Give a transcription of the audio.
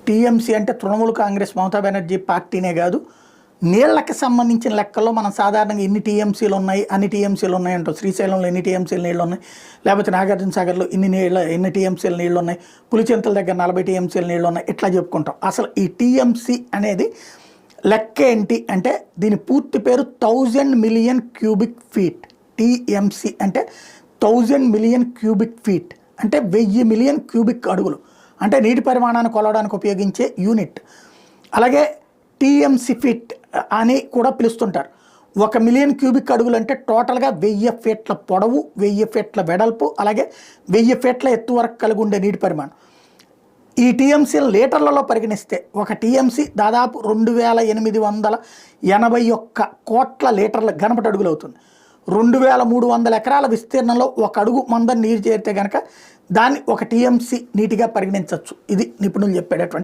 TMC అంటే తృణమూల్ కాంగ్రెస్ మమతా బెనర్జీ పార్టీనే కాదు, నీళ్లకి సంబంధించిన లెక్కల్లో మనం సాధారణంగా ఇన్ని టీఎంసీలు ఉన్నాయి, అన్ని టీఎంసీలు ఉన్నాయి అంటాం. శ్రీశైలంలో ఎన్ని టీఎంసీలు నీళ్ళు ఉన్నాయి, లేకపోతే నాగార్జున సాగర్లో ఎన్ని టీఎంసీలు నీళ్ళు ఉన్నాయి, పులిచెంతల దగ్గర 40 టీఎంసీలు నీళ్ళు ఉన్నాయి, ఇట్లా చెప్పుకుంటాం. అసలు ఈ టీఎంసీ అనేది లెక్క ఏంటి అంటే దీని పూర్తి పేరు 1000 మిలియన్ క్యూబిక్ ఫీట్. టీఎంసీ అంటే 1000 మిలియన్ క్యూబిక్ ఫీట్ అంటే 1000 మిలియన్ క్యూబిక్ అడుగులు, అంటే నీటి పరిమాణాన్ని కొలవడానికి ఉపయోగించే యూనిట్. అలాగే టీఎంసీ ఫీట్ అని కూడా పిలుస్తుంటారు. 1 మిలియన్ క్యూబిక్ అడుగులు అంటే టోటల్గా 1000 ఫీట్ల పొడవు, 1000 ఫీట్ల వెడల్పు, అలాగే 1000 ఫీట్ల ఎత్తు వరకు కలిగి ఉండే నీటి పరిమాణం. ఈ టీఎంసీలు లీటర్లలో పరిగణిస్తే ఒక టీఎంసీ దాదాపు 2881 కోట్ల లీటర్ల ఘనపటి అడుగులు అవుతుంది. 2300 ఎకరాల విస్తీర్ణంలో ఒక అడుగు మందం నీరు చేరితే కనుక దాన్ని ఒక టీఎంసీ నీటిగా పరిగణించవచ్చు. ఇది నిపుణులు చెప్పేటటువంటి